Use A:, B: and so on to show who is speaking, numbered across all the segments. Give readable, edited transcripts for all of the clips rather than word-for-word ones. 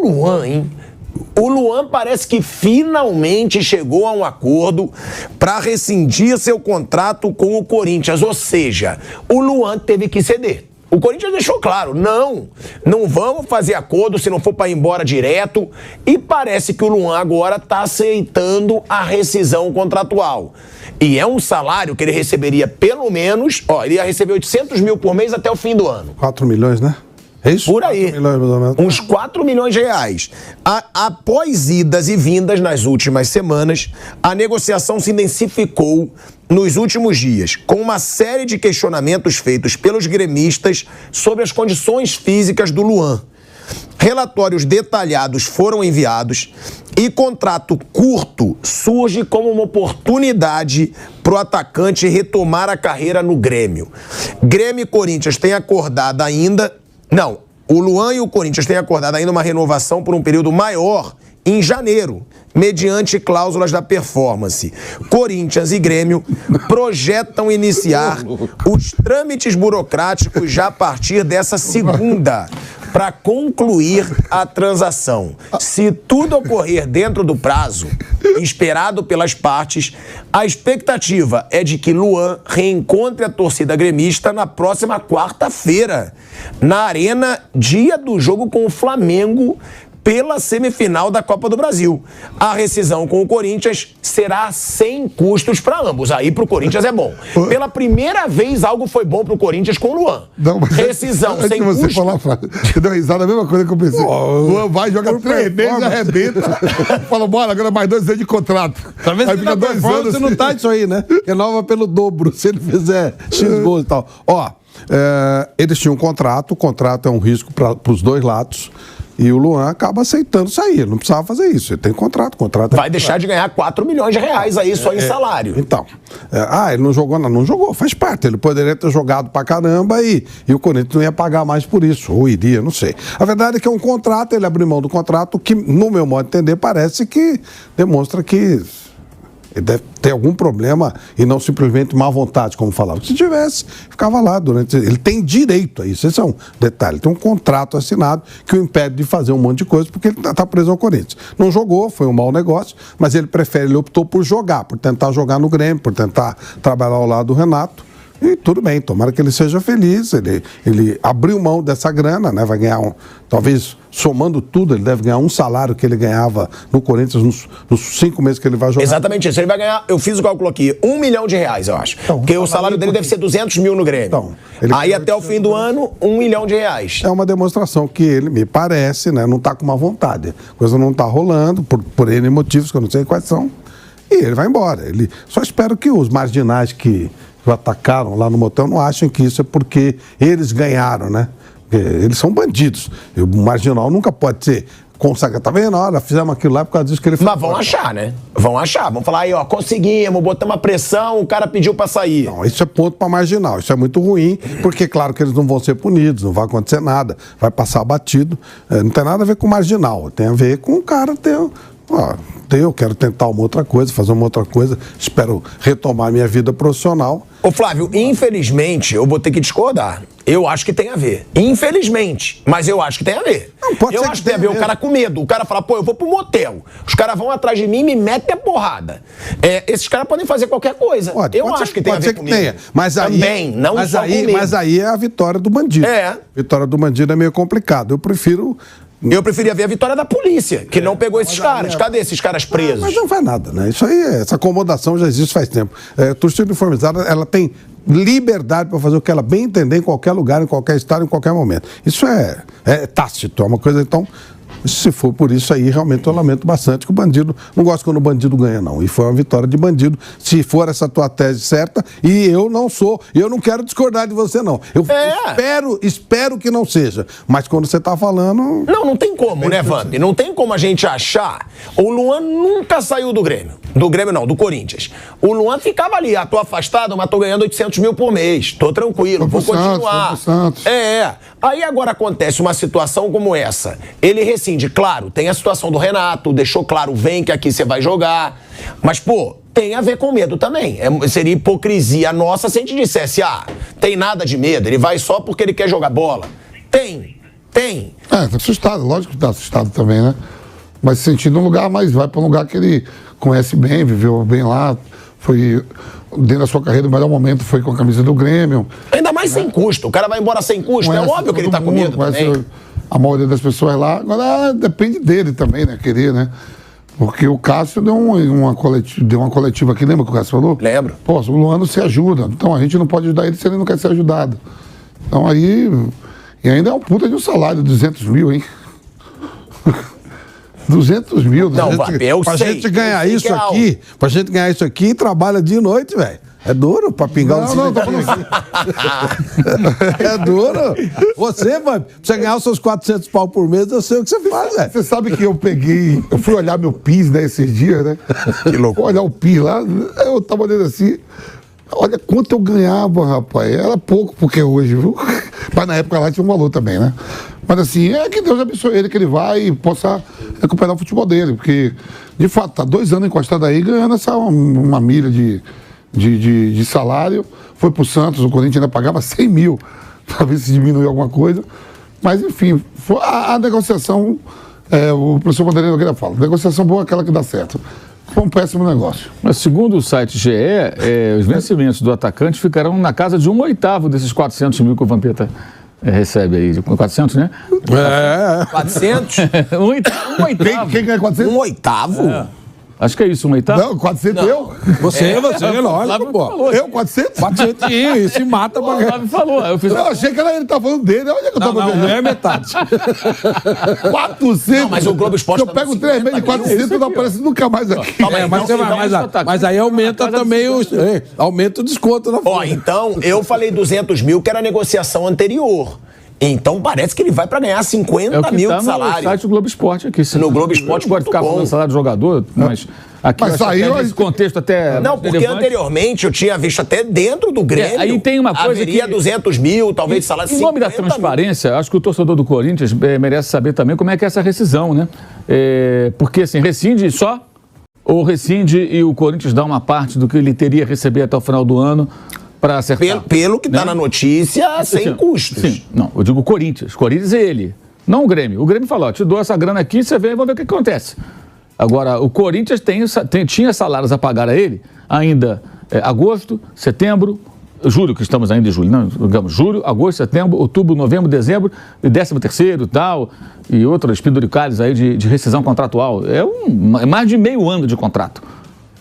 A: o Luan, hein? O Luan parece que finalmente chegou a um acordo para rescindir seu contrato com o Corinthians. Ou seja, o Luan teve que ceder. O Corinthians deixou claro, não vamos fazer acordo se não for para ir embora direto. E parece que o Luan agora está aceitando a rescisão contratual. E é um salário que ele receberia pelo menos, ele ia receber 800 mil por mês até o fim do ano.
B: 4 milhões, né? É isso?
A: Por aí.
B: 4 milhões, mais ou menos.
A: Uns 4 milhões de reais. Após idas e vindas nas últimas semanas, a negociação se intensificou nos últimos dias, com uma série de questionamentos feitos pelos gremistas sobre as condições físicas do Luan. Relatórios detalhados foram enviados e contrato curto surge como uma oportunidade para o atacante retomar a carreira no Grêmio. Grêmio e Corinthians têm acordado ainda... Não, o Luan e o Corinthians têm acordado ainda uma renovação por um período maior em janeiro, mediante cláusulas da performance. Corinthians e Grêmio projetam iniciar os trâmites burocráticos já a partir dessa segunda, para concluir a transação. Se tudo ocorrer dentro do prazo esperado pelas partes, a expectativa é de que Luan reencontre a torcida gremista na próxima quarta-feira, na Arena, dia do jogo com o Flamengo, pela semifinal da Copa do Brasil. A rescisão com o Corinthians será sem custos para ambos. Aí pro Corinthians é bom. Pela primeira vez algo foi bom pro Corinthians com o Luan.
B: Não, mas
A: rescisão sem
B: custos. Você falar a frase, você deu risada, a mesma coisa que eu pensei. Luan vai, joga 3 meses, arrebenta. Fala, bora, agora mais 2 anos de contrato.
C: Talvez
B: aí fica 2 anos.
C: Você não tá isso aí, né? Renova pelo dobro, se ele fizer X gols e tal. Eles tinham um contrato, o contrato é um risco para os dois lados. E o Luan acaba aceitando sair. Ele não precisava fazer isso. Ele tem contrato.
A: Vai deixar de ganhar 4 milhões de reais aí só em salário.
B: Então. Ele não jogou, não jogou, faz parte. Ele poderia ter jogado pra caramba e o Corinthians não ia pagar mais por isso. Ou iria, não sei. A verdade é que é um contrato, ele abriu mão do contrato que, no meu modo de entender, parece que demonstra que ele deve ter algum problema e não simplesmente má vontade, como falava. Se tivesse, ficava lá durante... Ele tem direito a isso. Esse é um detalhe. Ele tem um contrato assinado que o impede de fazer um monte de coisa porque ele está preso ao Corinthians. Não jogou, foi um mau negócio, mas ele optou por jogar, por tentar jogar no Grêmio, por tentar trabalhar ao lado do Renato. E tudo bem, tomara que ele seja feliz. Ele abriu mão dessa grana, né? Vai ganhar talvez somando tudo, ele deve ganhar um salário que ele ganhava no Corinthians nos 5 meses que ele vai jogar.
A: Exatamente isso. Ele vai ganhar, eu fiz o cálculo aqui, 1 milhão de reais, eu acho. Então, porque o salário dele deve ser 200 mil no Grêmio. Então, aí até o fim do ano, 1 milhão de reais.
B: É uma demonstração que ele, me parece, né, não está com uma vontade. A coisa não está rolando, por N motivos que eu não sei quais são. E ele vai embora. Só espero que os marginais que o atacaram lá no motel não achem que isso é porque eles ganharam, né? Porque eles são bandidos. E o marginal nunca pode ser consagrado. Tá vendo? Olha, fizemos aquilo lá por causa disso que ele fez.
A: Mas vão achar, né? Vão achar. Vão falar aí, conseguimos, botamos uma pressão, o cara pediu pra sair.
B: Não, isso é ponto pra marginal. Isso é muito ruim, porque claro que eles não vão ser punidos, não vai acontecer nada, vai passar batido. Não tem nada a ver com marginal, tem a ver com o cara ter... eu quero tentar uma outra coisa, fazer uma outra coisa, espero retomar minha vida profissional.
A: Ô Flávio, infelizmente, eu vou ter que discordar. Eu acho que tem a ver. Infelizmente, mas eu acho que tem a ver.
B: Não, pode
A: eu
B: ser
A: acho que tem a ver o cara com medo. O cara fala, eu vou pro motel. Os caras vão atrás de mim e me metem a porrada. Esses caras podem fazer qualquer coisa. Eu acho que tem a ver comigo. Tenha.
B: Mas aí,
A: também, não
B: mas
A: só
B: aí,
A: comigo.
B: mas aí é a vitória do bandido. A vitória do bandido é meio complicado. Eu preferia ver a vitória da polícia, que não pegou esses caras. Cadê esses caras presos? Mas não faz nada, né? Isso aí, essa acomodação já existe faz tempo. A torcida uniformizada, ela tem liberdade para fazer o que ela bem entender em qualquer lugar, em qualquer estado, em qualquer momento. Isso é tácito, é uma coisa, então... Se for por isso aí, realmente eu lamento bastante que o bandido... Não gosto quando o bandido ganha, não. E foi uma vitória de bandido. Se for essa tua tese certa, e eu não quero discordar de você, não. Eu espero que não seja. Mas quando você tá falando...
A: Não tem como, né, Vamp? Não tem como a gente achar... O Luan nunca saiu do Grêmio. Do Grêmio, não, do Corinthians. O Luan ficava ali, tô afastado, mas tô ganhando 800 mil por mês. Tô tranquilo, vou continuar. Aí agora acontece uma situação como essa. Ele rescinde, claro, tem a situação do Renato, deixou claro, vem que aqui você vai jogar. Mas, tem a ver com medo também. Seria hipocrisia nossa se a gente dissesse, tem nada de medo, ele vai só porque ele quer jogar bola. Tem. Tem.
C: Tá assustado, lógico que tá assustado também, né? Mas se sentindo um lugar, mas vai para um lugar que ele conhece bem, viveu bem lá, foi dentro da sua carreira, o melhor momento foi com a camisa do Grêmio.
A: Ainda mais sem custo. O cara vai embora sem custo. É óbvio que ele tá com medo também.
C: A maioria das pessoas lá, agora depende dele também, né? Querer, né? Porque o Cássio deu uma coletiva aqui, lembra que o Cássio falou?
A: Lembro.
C: Pô, o Luan não se ajuda, então a gente não pode ajudar ele se ele não quer ser ajudado. Então aí, e ainda é um puta de um salário, 200 mil, hein? 200 mil.
A: Não,
B: pra gente ganhar isso aqui, pra gente ganhar isso aqui, trabalha dia e noite, velho. É duro pra pingar um
C: não, tá
B: É duro. Você, mano, pra você ganhar os seus 400 pau por mês, eu sei o que você faz, velho.
C: Você sabe que eu fui olhar meu PIS, né, esses dias, né? Que louco. Olhar o PIS lá, eu tava olhando assim, olha quanto eu ganhava, rapaz. Era pouco, porque hoje, viu? Mas na época lá tinha um valor também, né? Mas assim, é que Deus abençoe ele, que ele vai e possa recuperar o futebol dele, porque, de fato, tá 2 anos encostado aí, ganhando uma milha de salário. Foi pro Santos, o Corinthians ainda pagava 100 mil para ver se diminuiu alguma coisa. Mas, enfim, a negociação, o professor Vanderlei Nogueira fala, negociação boa é aquela que dá certo. Foi um péssimo negócio.
D: Mas segundo o site GE, os vencimentos do atacante ficarão na casa de 1/8 desses 400 mil que o Vampeta recebe aí. 400, né?
A: 400?
D: 1/8.
C: Quem ganha 400?
A: 1/8?
D: Acho que é isso, 1/8?
C: Não, 400
A: Não.
C: eu?
B: Você, lógico, pô.
C: Eu, 400?
B: 400 e se mata pra
D: O
B: ganhar.
D: Flávio falou. Eu fiz...
C: Eu achei que ele tava falando dele. Onde é que eu tava vendo?
B: É metade.
C: 400?
A: Não, mas o Globo Esporte
C: Se eu
A: tá
C: pego
A: dando
C: 3 meses de
A: 50 mil,
C: 400, não aparece nunca mais aqui.
A: Calma aí,
B: Mas,
A: então,
B: você vai,
A: então,
B: mas aí aumenta também aumenta o desconto na
A: Ó,
B: folha.
A: então, eu falei 200 mil, que era a negociação anterior. Então, parece que ele vai pra ganhar 50
D: É o que
A: mil
D: tá
A: de
D: no
A: salário.
D: site do Globo Esporte aqui.
A: No Globo Esporte,
D: pode ficar
A: muito bom.
D: falando salário do jogador, mas aqui
C: Mas
D: eu acho
C: saiu,
D: até nesse contexto até
A: Não, porque
D: relevante.
A: anteriormente eu tinha visto até dentro do Grêmio.
D: Aí tem uma coisa
A: haveria
D: que-
A: 200 mil, talvez de salário
D: Em nome da
A: 50 mil.
D: transparência, acho que o torcedor do Corinthians merece saber também como é que é essa rescisão, né? Porque, assim, rescinde só ou rescinde e o Corinthians dá uma parte do que ele teria a receber até o final do ano para acertar?
A: Pelo que tá
D: Né?
A: na notícia, sem
D: Assim,
A: custos.
D: Sim, não, eu digo Corinthians. Corinthians é ele, não o Grêmio. O Grêmio falou, ó, te dou essa grana aqui, você vem e vamos ver o que acontece. Agora, o Corinthians tinha salários a pagar a ele ainda agosto, setembro, julho, que estamos ainda em julho, não, digamos, julho, agosto, setembro, outubro, novembro, dezembro, e 13º e tal, e outras penduricalhas aí de rescisão contratual. É mais de meio ano de contrato.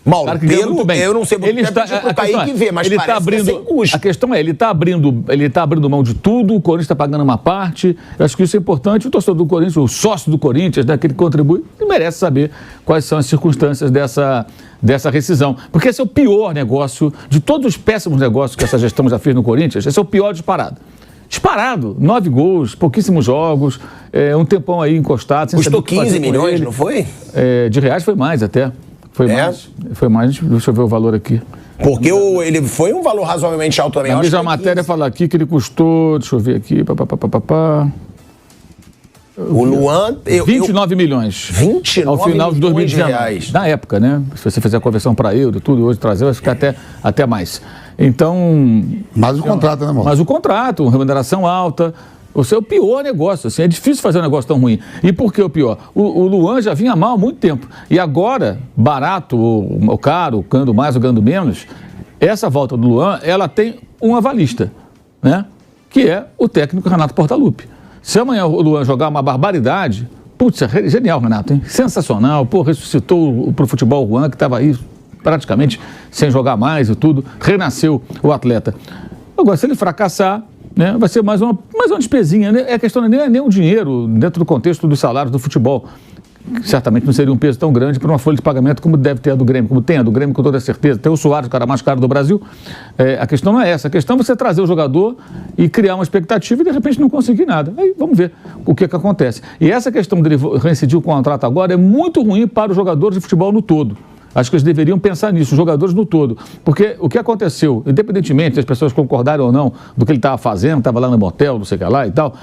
A: Mauro,
D: Cara que ganha muito bem.
A: eu não sei porque pro Kaique ver, mas
D: ele
A: parece
D: tá abrindo,
A: que é sem custo.
D: a questão é, ele tá abrindo mão de tudo, o Corinthians está pagando uma parte, eu acho que isso é importante, o torcedor do Corinthians, o sócio do Corinthians, né, que ele contribui, ele merece saber quais são as circunstâncias dessa rescisão. Porque esse é o pior negócio, de todos os péssimos negócios que essa gestão já fez no Corinthians, esse é o pior disparado. Disparado, 9 gols, pouquíssimos jogos, um tempão aí encostado. Sem saber
A: Custou
D: o que fazer
A: 15
D: com
A: milhões,
D: ele.
A: não foi?
D: De reais foi mais até. Foi mais, deixa eu ver o valor aqui.
A: Porque ele foi um valor razoavelmente alto também.
D: Na
A: Eu acho
D: mesma
A: que foi
D: matéria
A: 15.
D: fala aqui que ele custou, deixa eu ver aqui,
A: O Luan...
D: 29 milhões.
A: 29
D: ao final de
A: milhões de
D: 2019.
A: reais.
D: Na época, né? Se você fizer a conversão para euro e tudo, hoje trazer, vai ficar até mais. Então...
C: Mas o contrato, né, Mauro?
D: Mas o contrato, uma remuneração alta... O seu pior negócio, assim, é difícil fazer um negócio tão ruim. E por que o pior? O Luan já vinha mal há muito tempo. E agora, barato ou caro, ganhando mais ou ganhando menos, essa volta do Luan, ela tem um avalista, né? Que é o técnico Renato Portaluppi. Se amanhã o Luan jogar uma barbaridade, putz, é genial, Renato, hein? Sensacional, pô, ressuscitou pro futebol o Juan, que estava aí praticamente sem jogar mais e tudo, renasceu o atleta. Agora, se ele fracassar, né, vai ser mais uma despesinha, né? A questão não é nem o dinheiro dentro do contexto dos salários do futebol. Certamente não seria um peso tão grande para uma folha de pagamento como deve ter a do Grêmio, como tem a do Grêmio com toda certeza. Tem o Suárez, o cara mais caro do Brasil. A questão não é essa. A questão é você trazer o jogador e criar uma expectativa e de repente não conseguir nada. Aí vamos ver o que acontece. E essa questão dele reincidir o contrato agora é muito ruim para os jogadores de futebol no todo. Acho que eles deveriam pensar nisso, os jogadores no todo. Porque o que aconteceu, independentemente das pessoas concordarem ou não do que ele estava fazendo, estava lá no motel, não sei o que lá e tal,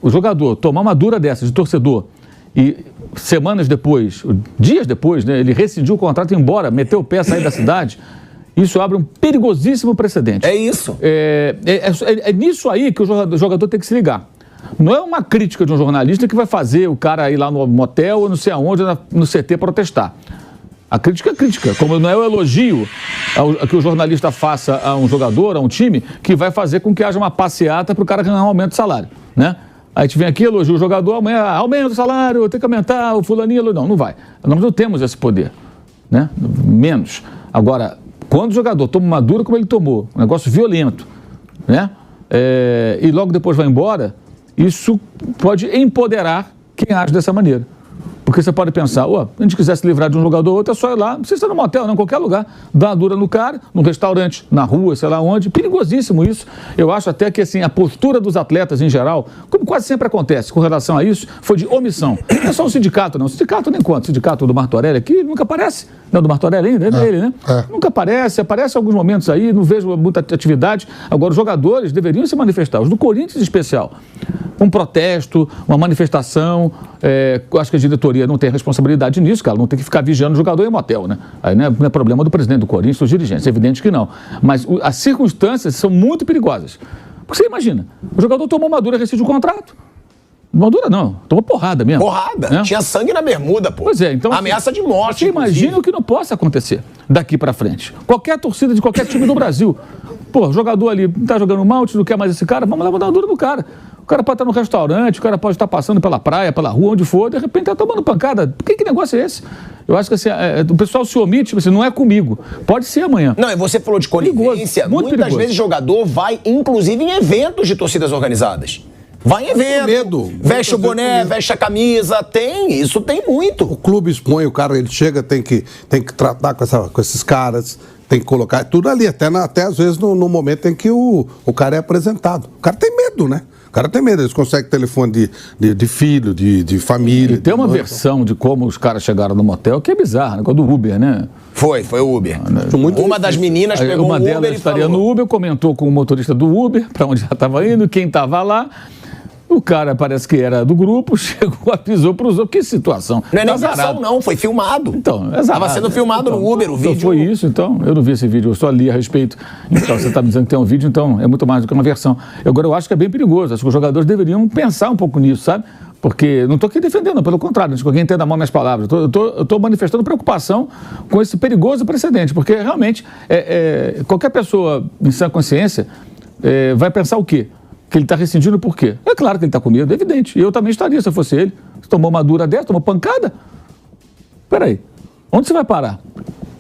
D: o jogador tomar uma dura dessa de torcedor e semanas depois, dias depois, né, ele rescindiu o contrato e ir embora, meteu o pé, sair da cidade, isso abre um perigosíssimo precedente.
A: É isso.
D: É nisso aí que o jogador tem que se ligar. Não é uma crítica de um jornalista que vai fazer o cara ir lá no motel ou não sei aonde, no CT protestar. A crítica é crítica, como não é o elogio que o jornalista faça a um jogador, a um time, que vai fazer com que haja uma passeata para o cara ganhar um aumento de salário, né? Aí a gente vem aqui, elogia o jogador, amanhã aumenta o salário, tem que aumentar, o fulaninho... Não vai. Nós não temos esse poder, né? Menos. Agora, quando o jogador toma uma dura como ele tomou, um negócio violento, né? E logo depois vai embora, isso pode empoderar quem age dessa maneira. Porque você pode pensar, se a gente quiser se livrar de um jogador ou outro, é só ir lá, não precisa ser no motel, não, em qualquer lugar, dar uma dura no cara, no restaurante, na rua, sei lá onde, perigosíssimo isso. Eu acho até que assim, a postura dos atletas em geral, como quase sempre acontece com relação a isso, foi de omissão. Não é só o sindicato, não. O sindicato nem conta. O sindicato do Martorelli aqui nunca aparece. Não, do Martorelli ainda, é dele, né? Nunca aparece em alguns momentos aí, não vejo muita atividade. Agora, os jogadores deveriam se manifestar, os do Corinthians em especial. Um protesto, uma manifestação, eu acho que a diretoria não tem responsabilidade nisso, cara, não tem que ficar vigiando o jogador em motel, né? Aí não é problema do presidente do Corinthians, dos dirigentes, é evidente que não. Mas as circunstâncias são muito perigosas. Porque você imagina, o jogador tomou uma dura, rescinde o contrato. Uma dura não, tomou porrada mesmo.
A: Porrada?
D: Né?
A: Tinha sangue na bermuda, pô.
D: Pois é, então...
A: Ameaça de morte,
D: você imagina o que não possa acontecer daqui pra frente. Qualquer torcida de qualquer time do Brasil. Pô, o jogador ali tá jogando mal, não quer mais esse cara, vamos lá, vamos dar uma dura no cara. O cara pode estar no restaurante, o cara pode estar passando pela praia, pela rua, onde for, de repente tá tomando pancada. Que negócio é esse? Eu acho que assim, o pessoal se omite, tipo assim, não é comigo. Pode ser amanhã.
A: Não, e você falou de conivência. Muitas vezes jogador vai, inclusive, em eventos de torcidas organizadas. Vai em evento,
B: medo.
A: Veste o boné, veste a camisa, isso tem muito.
B: O clube expõe, o cara, ele chega, tem que tratar com esses caras, tem que colocar tudo ali, até às vezes no momento em que o cara é apresentado. O cara tem medo, né? O cara tem medo, eles conseguem telefone de filho, de família.
D: E tem uma versão de como os caras chegaram no motel que é bizarra, né? Do Uber, né?
A: Foi o Uber. Uma das meninas pegou
D: uma
A: o Uber
D: delas
A: e
D: estaria
A: falou.
D: no Uber, comentou com o motorista do Uber, para onde já estava indo, quem estava lá. O cara parece que era do grupo, chegou, apisou para os outros. Que situação.
A: Não é nem versão, não, foi filmado.
D: Então,
A: estava sendo filmado no Uber, o vídeo.
D: Foi isso, então. Eu não vi esse vídeo, eu só li a respeito. Então, você está me dizendo que tem um vídeo, então é muito mais do que uma versão. Agora, eu acho que é bem perigoso. Acho que os jogadores deveriam pensar um pouco nisso, sabe? Porque não estou aqui defendendo, pelo contrário, se alguém entenda mal minhas palavras. Eu estou manifestando preocupação com esse perigoso precedente, porque realmente qualquer pessoa em sã consciência vai pensar o quê? Que ele está rescindindo por quê? É claro que ele está com medo, é evidente. Eu também estaria se eu fosse ele. Você tomou uma dura dessa, tomou pancada? Peraí, onde você vai parar?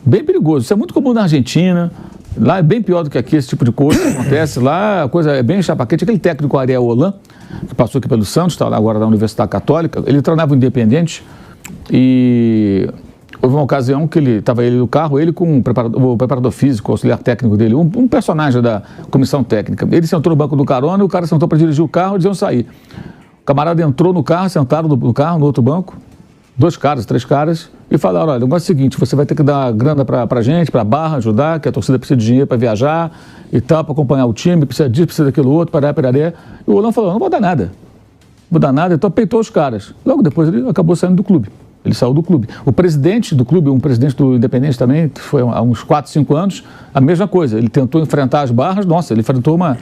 D: Bem perigoso. Isso é muito comum na Argentina. Lá é bem pior do que aqui, esse tipo de coisa que acontece. Lá a coisa é bem chapaquete. Aquele técnico Ariel Holan, que passou aqui pelo Santos, está lá agora na Universidade Católica, ele treinava o Independente e houve uma ocasião que estava ele no carro, ele com o preparador físico, o auxiliar técnico dele, um personagem da comissão técnica. Ele sentou no banco do carona e o cara sentou para dirigir o carro e eles iam sair. O camarada entrou no carro, sentaram no carro, no outro banco, 2 caras, 3 caras, e falaram, olha, o negócio é o seguinte, você vai ter que dar grana pra gente, pra Barra, ajudar, que a torcida precisa de dinheiro para viajar e tal, para acompanhar o time, precisa disso, precisa daquilo outro, pararé. E o Holan falou, não vou dar nada, então peitou os caras. Logo depois ele acabou saindo do clube. Ele saiu do clube. O presidente do clube, um presidente do Independente também, foi há uns 4, 5 anos, a mesma coisa. Ele tentou enfrentar as barras, nossa, ele enfrentou uma...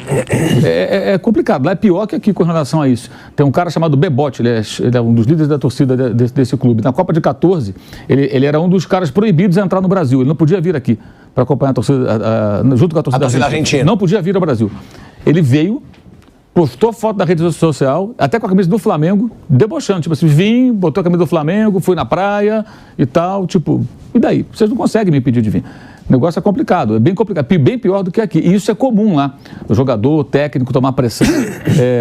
D: É complicado, lá é pior que aqui com relação a isso. Tem um cara chamado Bebote, ele é um dos líderes da torcida desse clube. Na Copa de 14, ele era um dos caras proibidos de entrar no Brasil. Ele não podia vir aqui para acompanhar a torcida, junto com a torcida argentina. Não podia vir ao Brasil. Ele veio... Postou foto na rede social, até com a camisa do Flamengo, debochando. Tipo assim, vim, botou a camisa do Flamengo, fui na praia e tal. Tipo, e daí? Vocês não conseguem me impedir de vir. O negócio é complicado, é bem complicado, bem pior do que aqui. E isso é comum lá. O jogador, o técnico, tomar pressão,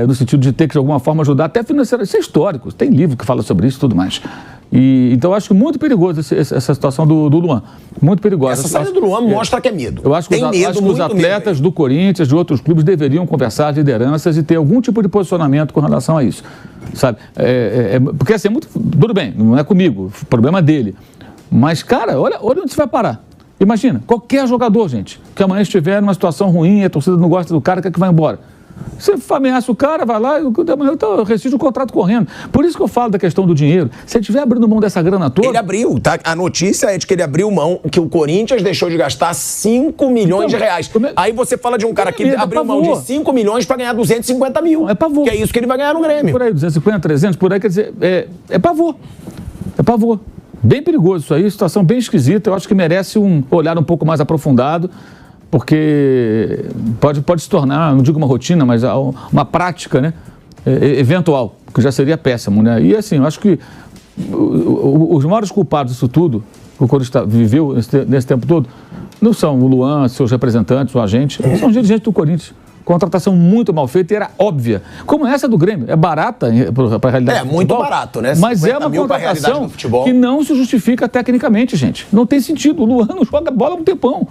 D: no sentido de ter que, de alguma forma, ajudar, até financeiramente. Isso é histórico, tem livro que fala sobre isso e tudo mais. Então, eu acho muito perigoso essa situação do Luan. Muito perigosa.
A: Essa saída do Luan mostra que é medo.
D: Eu acho que os atletas do Corinthians, de outros clubes, deveriam conversar de lideranças e ter algum tipo de posicionamento com relação a isso. Sabe? Porque assim, tudo bem, não é comigo, o problema é dele. Mas, cara, olha onde você vai parar. Imagina, qualquer jogador, gente, que amanhã estiver numa situação ruim e a torcida não gosta do cara, quer que vai embora. Você ameaça o cara, vai lá, eu rescindo o contrato correndo. Por isso que eu falo da questão do dinheiro. Se ele estiver abrindo mão dessa grana toda...
A: Ele abriu, tá? A notícia é de que ele abriu mão, que o Corinthians deixou de gastar 5 milhões de reais. Aí você fala de um cara que abriu mão de 5 milhões para ganhar 250 mil.
D: É pavor.
A: Que é isso que ele vai ganhar no Grêmio.
D: Por aí, 250, 300, por aí, quer dizer, é pavor. É pavor. Bem perigoso isso aí, situação bem esquisita. Eu acho que merece um olhar um pouco mais aprofundado, porque pode se tornar, não digo uma rotina, mas uma prática, né, eventual, que já seria péssimo, né? E assim, eu acho que os maiores culpados disso tudo, que o Corinthians viveu nesse tempo todo, não são o Luan, seus representantes, o agente, são os dirigentes do Corinthians. Contratação muito mal feita e era óbvia. Como essa do Grêmio, é barata para a realidade do futebol.
A: É muito barato, né?
D: Mas é uma contratação que não se justifica tecnicamente, gente. Não tem sentido. O Luan não joga bola há um tempão.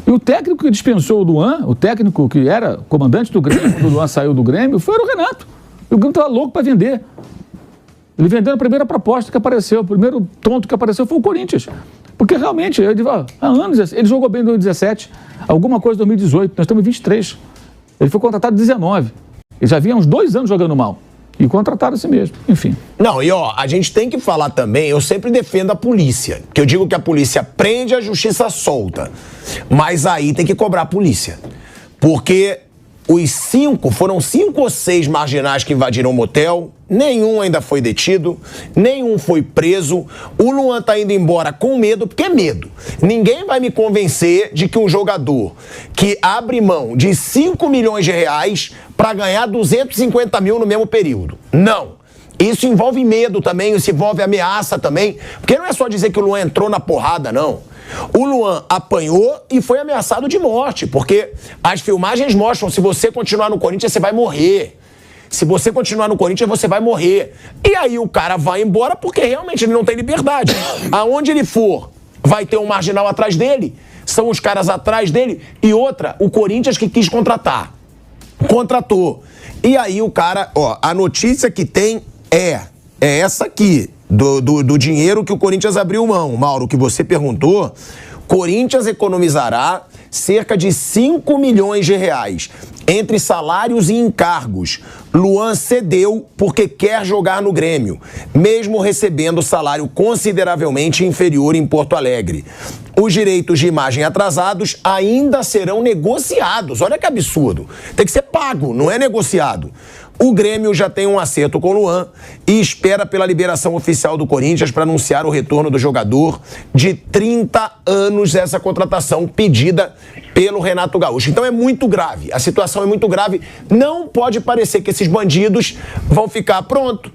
D: E o técnico que dispensou o Luan, o técnico que era comandante do Grêmio, quando o Luan saiu do Grêmio, foi o Renato. E o Grêmio estava louco para vender. Ele vendeu a primeira proposta que apareceu, o primeiro tonto que apareceu foi o Corinthians. Porque realmente, há anos, ele jogou bem em 2017, alguma coisa em 2018, nós estamos em 23. Ele foi contratado em 19. Ele já vinha há uns 2 anos jogando mal. E contrataram a si mesmo, enfim.
A: Não, e ó, a gente tem que falar também, eu sempre defendo a polícia, que eu digo que a polícia prende, a justiça solta. Mas aí tem que cobrar a polícia. Porque foram 5 ou 6 marginais que invadiram o motel, nenhum ainda foi detido, nenhum foi preso. O Luan tá indo embora com medo, porque é medo. Ninguém vai me convencer de que um jogador que abre mão de 5 milhões de reais para ganhar 250 mil no mesmo período. Não. Isso envolve medo também, isso envolve ameaça também, porque não é só dizer que o Luan entrou na porrada, não. O Luan apanhou e foi ameaçado de morte, porque as filmagens mostram, se você continuar no Corinthians, você vai morrer. Se você continuar no Corinthians, você vai morrer. E aí o cara vai embora porque realmente ele não tem liberdade. Aonde ele for, vai ter um marginal atrás dele, são os caras atrás dele. E outra, o Corinthians que quis contratar. Contratou. E aí o cara, ó, a notícia que tem é essa aqui. Do dinheiro que o Corinthians abriu mão. Mauro, que você perguntou, Corinthians economizará cerca de 5 milhões de reais entre salários e encargos. Luan cedeu porque quer jogar no Grêmio, mesmo recebendo salário consideravelmente inferior em Porto Alegre. Os direitos de imagem atrasados ainda serão negociados. Olha que absurdo. Tem que ser pago, não é negociado. O Grêmio já tem um acerto com o Luan e espera pela liberação oficial do Corinthians para anunciar o retorno do jogador de 30 anos dessa contratação pedida pelo Renato Gaúcho. Então é muito grave, a situação é muito grave. Não pode parecer que esses bandidos vão ficar pronto.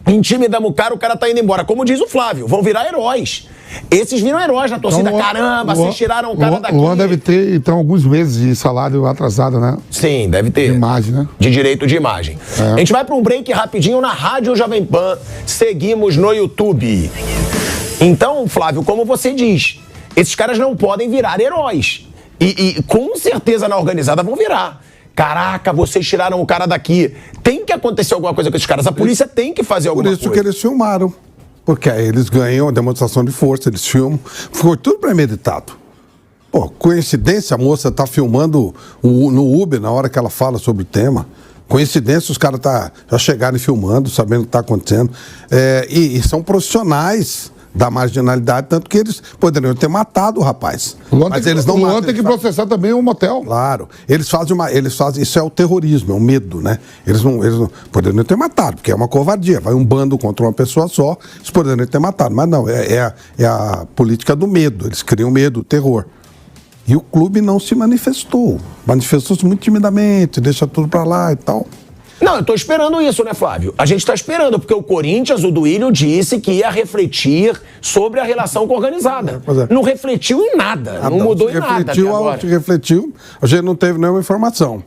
A: Intimidamos o cara tá indo embora. Como diz o Flávio, vão virar heróis. Esses viram heróis na torcida. Então, caramba, vocês tiraram o cara daqui.
C: O Luan deve ter, então, alguns meses de salário atrasado, né?
A: Sim, deve ter.
C: De imagem, né?
A: De direito de imagem. A gente vai para um break rapidinho na Rádio Jovem Pan. Seguimos no YouTube. Então, Flávio, como você diz, esses caras não podem virar heróis. E com certeza na organizada vão virar. Caraca, vocês tiraram o cara daqui. Tem que acontecer alguma coisa com esses caras. A polícia tem que fazer alguma coisa.
C: Por isso que eles filmaram. Porque aí eles ganham a demonstração de força, eles filmam. Foi tudo premeditado. Pô, coincidência, a moça tá filmando no Uber na hora que ela fala sobre o tema. Coincidência, os caras já chegaram filmando, sabendo o que está acontecendo. E são profissionais da marginalidade, tanto que eles poderiam ter matado o rapaz. Mas eles não matam.
B: O Luan tem que processar também o motel.
C: Claro. Eles fazem isso é o terrorismo, é o medo, né? Eles não poderiam ter matado, porque é uma covardia. Vai um bando contra uma pessoa só, eles poderiam ter matado. Mas não, é a política do medo. Eles criam medo, terror. E o clube não se manifestou. Manifestou-se muito timidamente, deixa tudo pra lá e tal.
A: Não, eu tô esperando isso, né, Flávio? A gente tá esperando, porque o Corinthians, o Duílio, disse que ia refletir sobre a relação com a organizada. Não refletiu em nada, não mudou em nada.
C: Refletiu, a gente não teve nenhuma informação.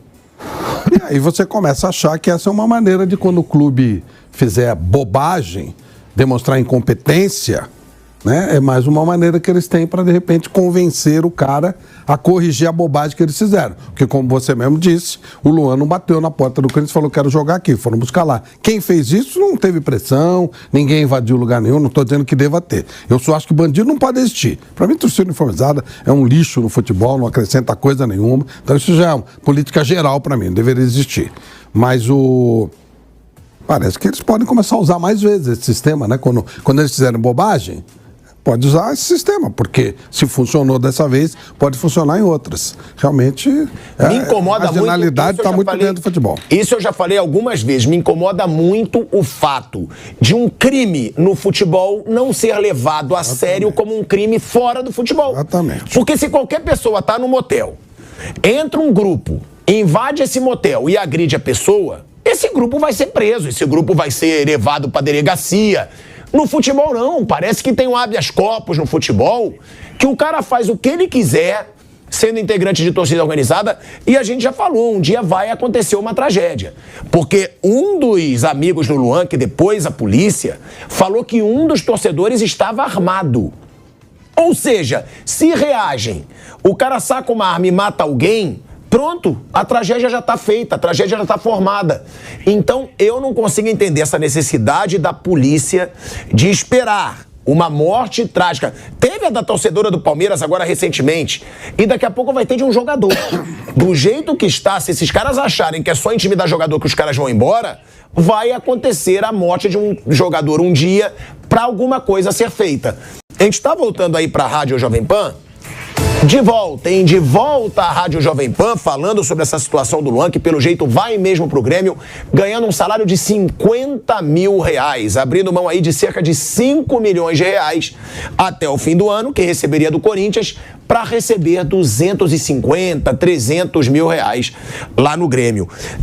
C: E aí você começa a achar que essa é uma maneira de, quando o clube fizer bobagem, demonstrar incompetência,
B: né? É mais uma maneira que eles têm para, de repente, convencer o cara a corrigir a bobagem que eles fizeram. Porque, como você mesmo disse, o Luan não bateu na porta do Corinthians e falou, quero jogar aqui, foram buscar lá. Quem fez isso não teve pressão, ninguém invadiu lugar nenhum, não estou dizendo que deva ter. Eu só acho que bandido não pode existir. Para mim, torcida uniformizada é um lixo no futebol, não acrescenta coisa nenhuma. Então, isso já é uma política geral para mim, deveria existir. Mas parece que eles podem começar a usar mais vezes esse sistema, né? Quando eles fizerem bobagem, pode usar esse sistema, porque se funcionou dessa vez, pode funcionar em outras. Realmente,
A: me incomoda
B: a marginalidade está muito dentro do futebol.
A: Isso eu já falei algumas vezes. Me incomoda muito o fato de um crime no futebol não ser levado a sério como um crime fora do futebol.
B: Exatamente.
A: Porque se qualquer pessoa está no motel, entra um grupo, invade esse motel e agride a pessoa, esse grupo vai ser preso, esse grupo vai ser levado para a delegacia. No futebol não, parece que tem um habeas corpus no futebol, que o cara faz o que ele quiser, sendo integrante de torcida organizada, e a gente já falou, um dia vai acontecer uma tragédia. Porque um dos amigos do Luan, que depois a polícia, falou que um dos torcedores estava armado. Ou seja, se reagem, o cara saca uma arma e mata alguém, pronto, a tragédia já está feita, a tragédia já está formada. Então, eu não consigo entender essa necessidade da polícia de esperar uma morte trágica. Teve a da torcedora do Palmeiras agora recentemente, e daqui a pouco vai ter de um jogador. Do jeito que está, se esses caras acharem que é só intimidar jogador que os caras vão embora, vai acontecer a morte de um jogador um dia para alguma coisa ser feita. A gente está voltando aí para a Rádio Jovem Pan. De volta à Rádio Jovem Pan, falando sobre essa situação do Luan, que pelo jeito vai mesmo pro Grêmio, ganhando um salário de 50 mil reais, abrindo mão aí de cerca de 5 milhões de reais até o fim do ano, que receberia do Corinthians, para receber 250, 300 mil reais lá no Grêmio.